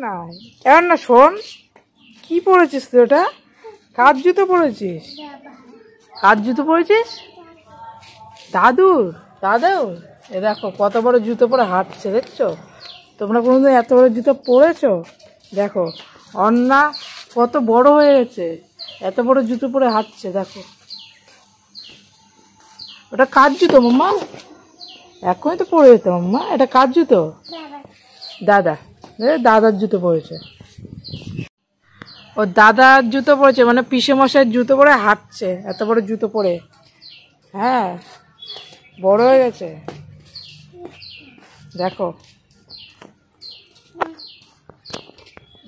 না এমন না, শোন, কি পরেছিস তুই? ওটা কার জুতো পরেছিস? কার জুতো পরেছিস? দাদুর? দাদুর? এ দেখো কত বড় জুতো পরে হাঁটছে, দেখছো? তোমরা কোনোদিন এত বড় জুতো পরেছো? দেখো অন্না কত বড় হয়ে গেছে, এত বড় জুতো পরে হাঁটছে, দেখো। ওটা কার জুতো মাম্মা? এখনই তো পরে যেত মাম্মা। এটা কার জুতো? দাদা। দাদার জুতো পরেছে, ও দাদার জুতো পরেছে, মানে পিসে মশাইয়ের জুতো পরে হাঁটছে, এত বড় জুতো পরে। হ্যাঁ, বড় হয়ে গেছে, দেখো।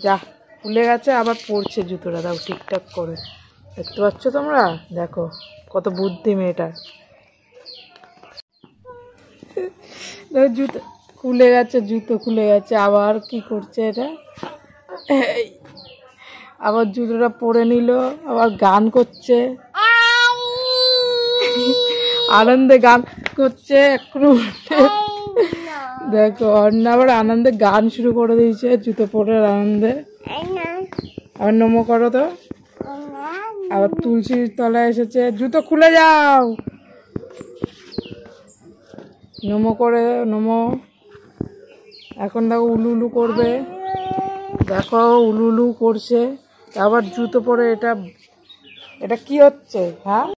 যা, খুলে গেছে, আবার পরছে জুতোটা। দাও ঠিকঠাক করে, দেখতে পাচ্ছ তোমরা? দেখো কত বুদ্ধি মেয়েটা। জুতো খুলে গেছে, জুতো খুলে গেছে, আবার কি করছে এটা? আবার জুতোটা পরে নিল, আবার গান করছে, আনন্দে গান করছে একটু। দেখো অন্না আবার আনন্দে গান শুরু করে দিয়েছে জুতো পরে আনন্দে। আবার নমো করো তো। আবার তুলসীর তলায় এসেছে, জুতো খুলে যাও, নমো করে, নমো। এখন দেখো উলু উলু করবে, দেখো উলু উলু করছে। আবার জুতো পরে এটা, এটা কি হচ্ছে? হ্যাঁ,